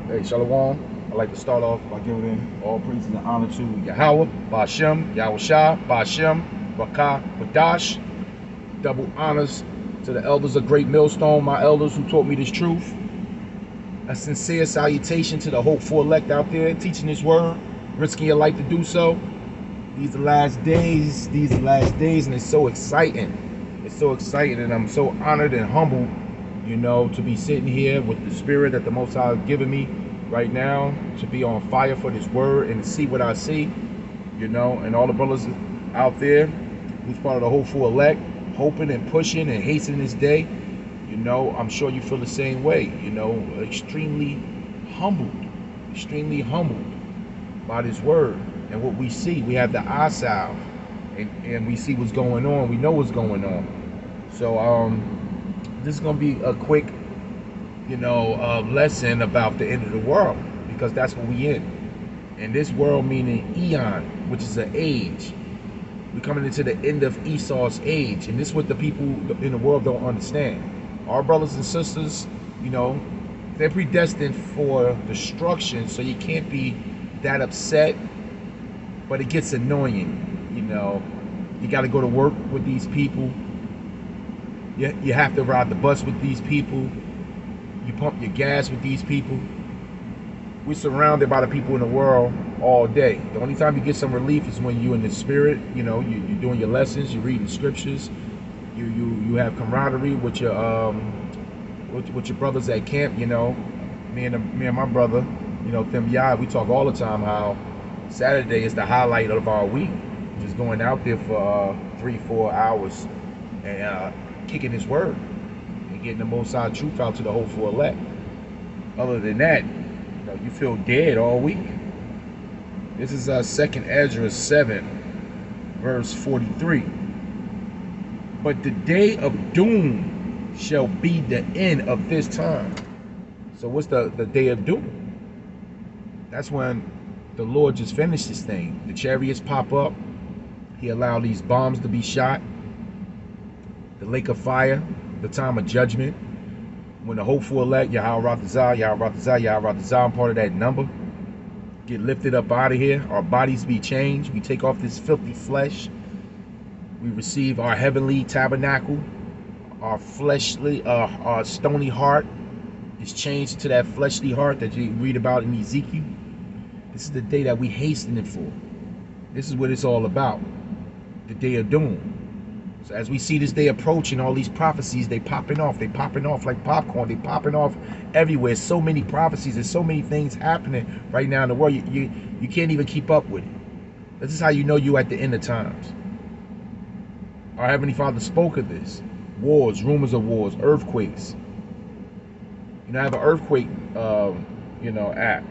Hey, Shalom. I'd like to start off by giving all praise and honor to Yahweh, Ba'Shem, Yahweh Shah, Ba'Shem, Rakah, Badash. Double honors to the elders of Great Millstone, my elders who taught me this truth. A sincere salutation to the hopeful elect out there teaching this word, risking your life to do so. These are the last days. These are the last days, and it's so exciting. It's so exciting, and I'm so honored and humbled, to be sitting here with the spirit that the Most High has given me right now, to be on fire for this word and to see what I see, and all the brothers out there who's part of the hopeful elect, hoping and pushing and hastening this day. I'm sure you feel the same way, extremely humbled by this word and what we see. We have the eye salve, and we see what's going on. We know what's going on. So this is going to be a quick, lesson about the end of the world, because that's what we in. And this world meaning eon, which is an age. We're coming into the end of Esau's age, and this is what the people in the world don't understand. Our brothers and sisters, they're predestined for destruction, so you can't be that upset, but it gets annoying. You got to go to work with these people. You have to ride the bus with these people. You pump your gas with these people. We're surrounded by the people in the world all day. The only time you get some relief is when you're in the spirit. You're doing your lessons, you're reading scriptures, you have camaraderie with your brothers at camp. Me and my brother, Tim Yai, we talk all the time how Saturday is the highlight of our week. Just going out there for 3-4 hours and kicking his word and getting the Most High truth out to the hopeful elect. Other than that, you feel dead all week. This is 2nd Ezra 7, verse 43. But the day of doom shall be the end of this time. So what's the day of doom? That's when the Lord just finished this thing. The chariots pop up. He allowed these bombs to be shot. The lake of fire, the time of judgment. When the hopeful elect, Yahweh Ratazah, I'm part of that number, get lifted up out of here. Our bodies be changed. We take off this filthy flesh. We receive our heavenly tabernacle. Our fleshly, our stony heart is changed to that fleshly heart that you read about in Ezekiel. This is the day that we hastening for. This is what it's all about. The day of doom. So as we see this day approaching, all these prophecies, they popping off like popcorn. They popping off everywhere. So many prophecies. There's so many things happening right now in the world. You can't even keep up with it. This is how you know you're at the end of times. Our Heavenly Father spoke of this. Wars, rumors of wars, earthquakes. I have an earthquake, app.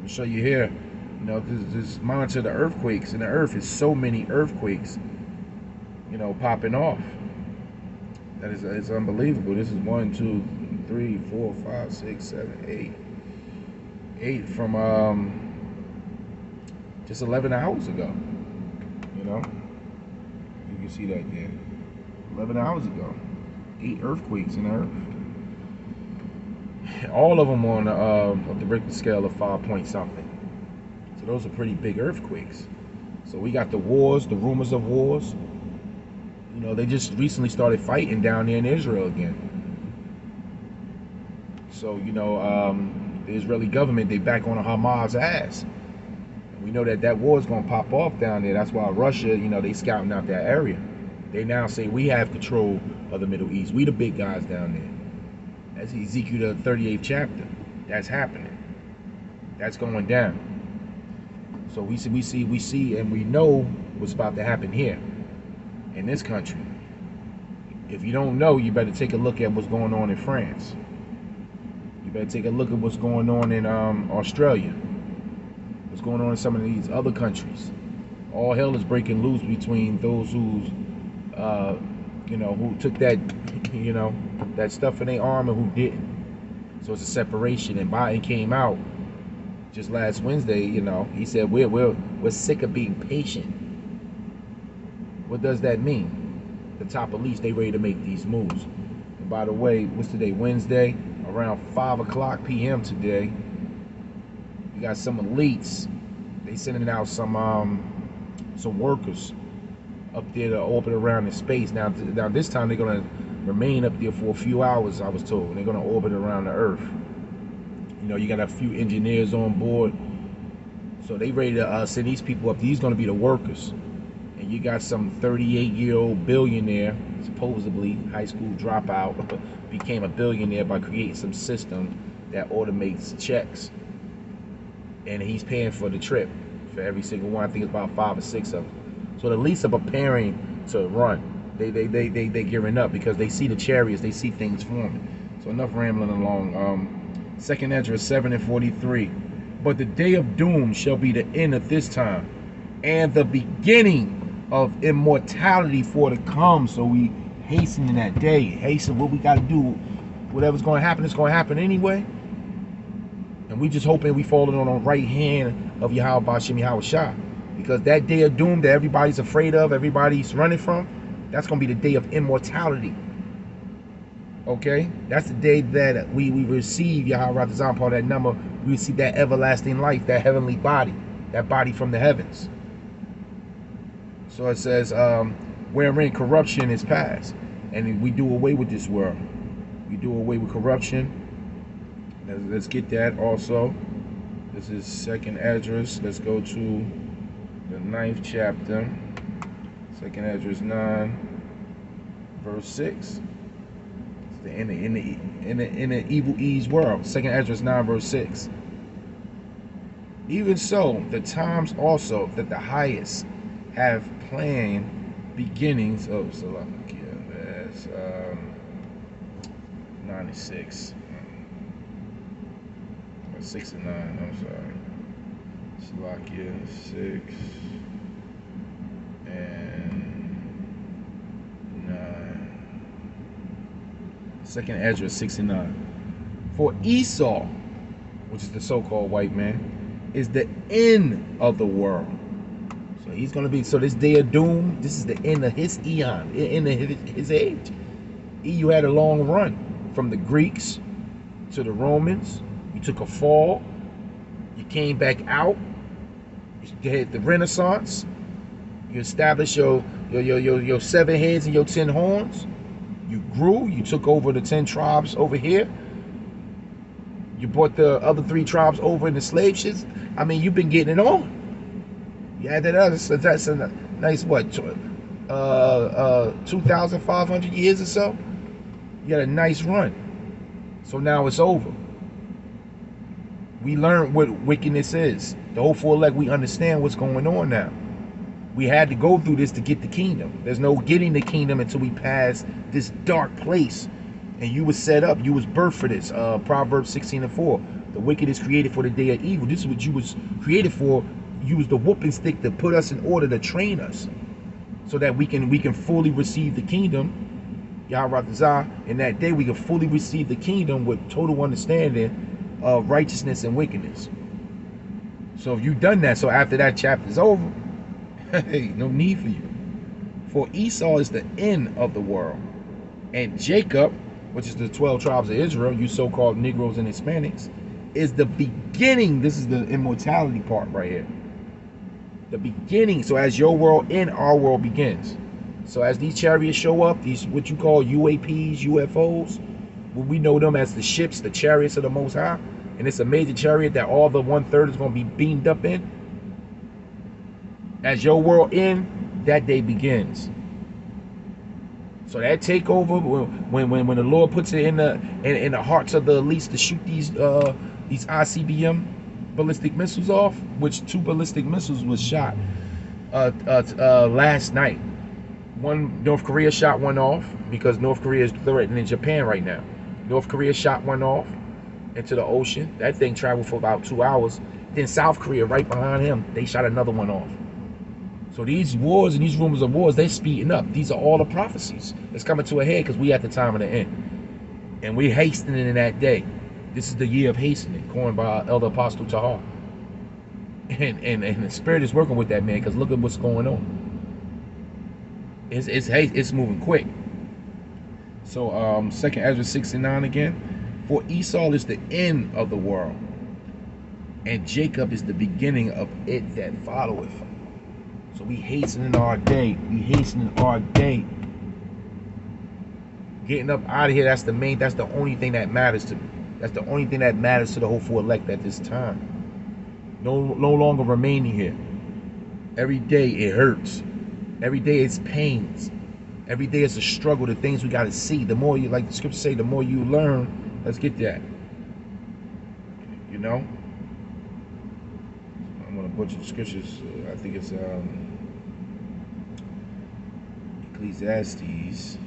I'll show you here. This monitor the earthquakes in the earth. Is so many earthquakes, popping off. That is, it's unbelievable. This is 1, 2, 3, 4, 5, 6, 7, 8 from just 11 hours ago. You can see that there. 11 hours ago, 8 earthquakes in the earth. All of them on the Richter scale of 5 point something. So those are pretty big earthquakes. So we got the wars, the rumors of wars. They just recently started fighting down there in Israel again. So, the Israeli government, they back on Hamas' ass. And we know that war is going to pop off down there. That's why Russia, they scouting out that area. They now say we have control of the Middle East. We the big guys down there. That's Ezekiel the 38th chapter. That's happening. That's going down. So we see, and we know what's about to happen here in this country. If you don't know, you better take a look at what's going on in France. You better take a look at what's going on in Australia. What's going on in some of these other countries. All hell is breaking loose between those who took that, that stuff in their arm and who didn't. So it's a separation. And Biden came out just last Wednesday. He said we're sick of being patient. What does that mean? The top elites, they ready to make these moves. And by the way, what's today? Wednesday. around 5 o'clock p.m. today. We got some elites. They sending out some workers up there to orbit around in space. Now this time they're gonna remain up there for a few hours. I was told they're gonna orbit around the Earth. You know, you got a few engineers on board, so they ready to send these people up. These gonna be the workers. And you got some 38-year-old billionaire, supposedly high school dropout, became a billionaire by creating some system that automates checks, and he's paying for the trip for every single one. I think it's about 5 or 6 of them. So the elites are preparing to run. They gearing up because they see the chariots, they see things forming. So enough rambling along. 2nd Ezra 7:43. But the day of doom shall be the end of this time, and the beginning of immortality for to come. So we hasten in that day. Hasten what we got to do. Whatever's going to happen, it's going to happen anyway. And we just hoping we falling on the right hand of Yahweh Bashim Yahweh Shah. Because that day of doom that everybody's afraid of, everybody's running from, that's going to be the day of immortality. Okay? That's the day that we receive Yahweh Ratazam, part of that number. We receive that everlasting life, that heavenly body, that body from the heavens. So it says, wherein corruption is past, and we do away with this world. We do away with corruption. Let's get that also. This is 2nd Esdras. Let's go to the 9th chapter. 2nd Esdras 9, verse 6. It's in the evil ease world. 2nd Esdras 9, verse 6. Even so, the times also that the highest have planned beginnings of Salakia. That's 96. 6 and 9, I'm sorry. Salakia 6 and 9. 2nd Ezra 6 and 9. For Esau, which is the so-called white man, is the end of the world. So he's going to be, so this day of doom, this is the end of his eon, end of his age. You had a long run from the Greeks to the Romans. You took a fall. You came back out. You had the Renaissance. You established your 7 heads and your 10 horns. You grew. You took over the 10 tribes over here. You brought the other 3 tribes over in the slave ships. I mean, you've been getting it on. You had that's a nice, what, 2,500 years or so? You had a nice run. So now it's over. We learned what wickedness is. The whole full elect, we understand what's going on now. We had to go through this to get the kingdom. There's no getting the kingdom until we pass this dark place. And you was set up, you was birthed for this. Proverbs 16:4. The wicked is created for the day of evil. This is what you was created for. You was the whooping stick to put us in order, to train us, so that we can fully receive the kingdom. Yahweh Ratazah, in that day we can fully receive the kingdom with total understanding of righteousness and wickedness. So if you've done that, so after that chapter is over, hey, no need for you. For Esau is the end of the world, and Jacob, which is the 12 tribes of Israel, you so-called Negroes and Hispanics, is the beginning. This is the immortality part right here. The beginning. So as your world and our world begins. So as these chariots show up, these what you call UAPs, UFOs, well, we know them as the ships, the chariots of the Most High. And it's a major chariot that all the 1/3 is going to be beamed up in. As your world end, that day begins. So that takeover, when the Lord puts it in the hearts of the elites to shoot these ICBM ballistic missiles off, which 2 ballistic missiles was shot last night. North Korea shot one off because North Korea is threatening Japan right now. North Korea shot one off into the ocean. That thing traveled for about 2 hours. Then South Korea, right behind him, they shot another one off. So these wars and these rumors of wars, they're speeding up. These are all the prophecies. It's coming to a head because we at the time of the end. And we're hastening in that day. This is the year of hastening, coined by our Elder Apostle Tahar. And the Spirit is working with that man, because look at what's going on. It's moving quick. So 2nd Ezra 6 and 9 again. For Esau is the end of the world, and Jacob is the beginning of it that followeth. So we hastening our day. We hastening our day. Getting up out of here, that's the only thing that matters to me. That's the only thing that matters to the hopeful elect at this time. No longer remaining here. Every day it hurts. Every day it's pains. Every day it's a struggle, the things we got to see. The more you, like the scriptures say, the more you learn. Let's get that. You know? I'm going to butcher the scriptures. I think it's Ecclesiastes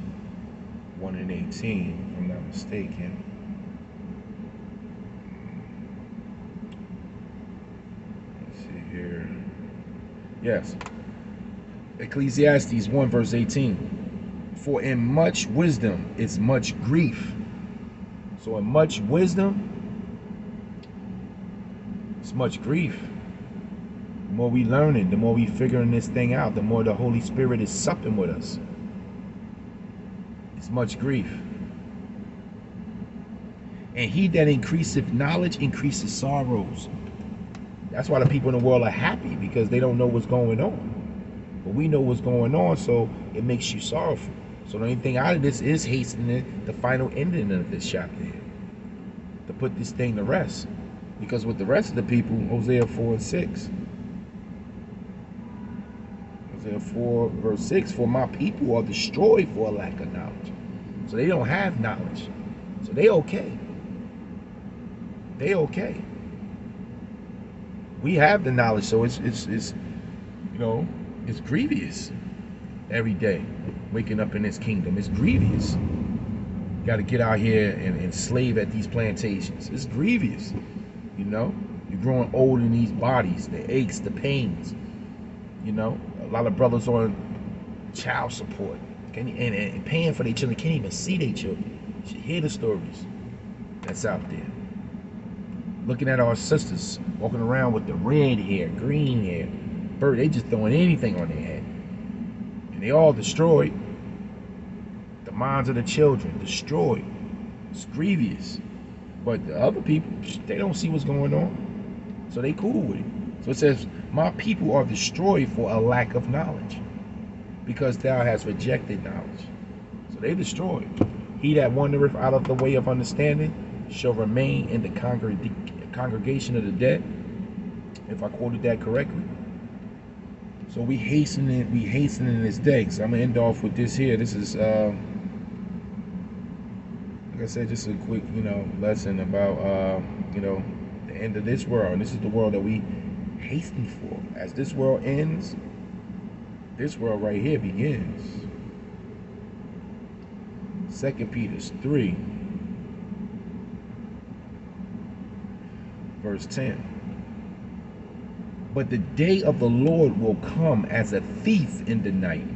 1:18, if I'm not mistaken. Let's see here. Yes. Ecclesiastes 1:18. For in much wisdom is much grief. So in much wisdom, it's much grief. The more we learning, the more we figuring this thing out, the more the Holy Spirit is supping with us. It's much grief. And he that increaseth knowledge increases sorrows. That's why the people in the world are happy, because they don't know what's going on. But we know what's going on, so it makes you sorrowful. So the only thing out of this is hastening the final ending of this chapter here, to put this thing to rest. Because with the rest of the people, Hosea 4:6. Hosea 4:6, for my people are destroyed for a lack of knowledge. So they don't have knowledge. So they okay. They okay. We have the knowledge, so it's you know, it's grievous every day waking up in this kingdom. It's grievous. Got to get out here and slave at these plantations. It's grievous. You know, you're growing old in these bodies, the aches, the pains. You know, a lot of brothers on child support and paying for their children, can't even see their children. You should hear the stories that's out there. Looking at our sisters walking around with the red hair, green hair, bird, they just throwing anything on their head. And they all destroyed. The minds of the children destroyed. It's grievous. But the other people, they don't see what's going on. So they cool with it. So it says, my people are destroyed for a lack of knowledge, because thou hast rejected knowledge. So they destroyed. He that wandereth out of the way of understanding shall remain in the congregation of the dead, if I quoted that correctly. So we hastening this day. So I'm gonna end off with this here. This is like I said, just a quick, you know, lesson about you know, the end of this world. And this is the world that we hasten for. As this world ends, this world right here begins. 2 Peter 3 verse 10. But the day of the Lord will come as a thief in the night,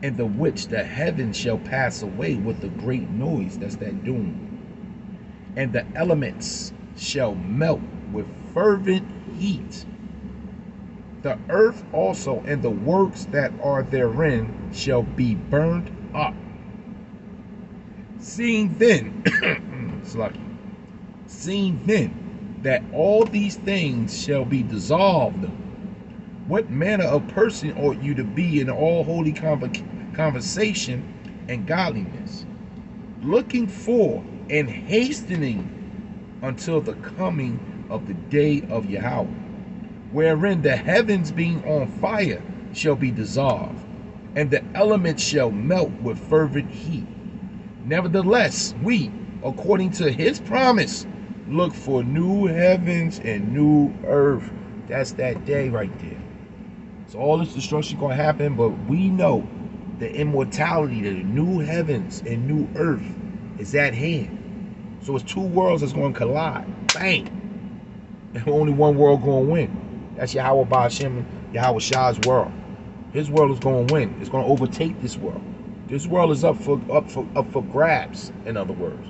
in the which the heavens shall pass away with a great noise. That's that doom. And the elements shall melt with fervent heat. The earth also and the works that are therein shall be burned up. Seeing then, seeing then that all these things shall be dissolved, what manner of person ought you to be in all holy conversation and godliness, looking for and hastening until the coming of the day of Yahweh, wherein the heavens being on fire shall be dissolved, and the elements shall melt with fervent heat. Nevertheless, we, according to his promise, look for new heavens and new earth. That's that day right there. So all this destruction going to happen, but we know the immortality, the new heavens and new earth is at hand. So it's two worlds that's going to collide. Bang! And only one world going to win. That's Yahweh Ba'ashem, Yahweh Shah's world. His world is going to win. It's going to overtake this world. This world is up for grabs, in other words.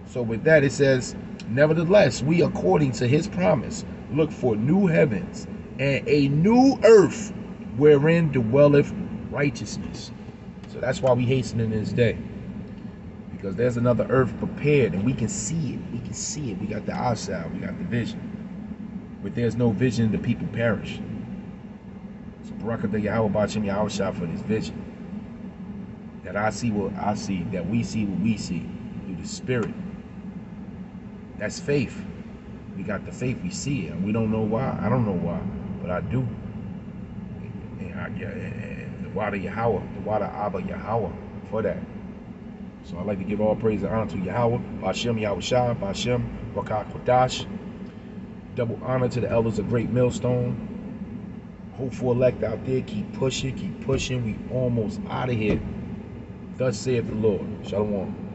So with that, it says, nevertheless, we, according to his promise, look for new heavens and a new earth wherein dwelleth righteousness. So that's why we hasten in this day. Because there's another earth prepared, and we can see it. We can see it. We got the eyesight. We got the vision. But there's no vision, the people perish. So Barakatah Yahweh Ba'Shem Yahweh Shah for this vision. That I see what I see, that we see what we see through the Spirit. That's faith. We got the faith, we see it, and we don't know why. I don't know why, but I do. And the water Yahweh, the water Abba Yahweh for that. So I'd like to give all praise and honor to Yahweh, Ba'Shem Yahweh Shah, Ba'Shem Rakah Kodash. Double honor to the elders of Great Millstone. Hopeful elect out there, keep pushing, keep pushing. We almost out of here. Thus saith the Lord. Shalom.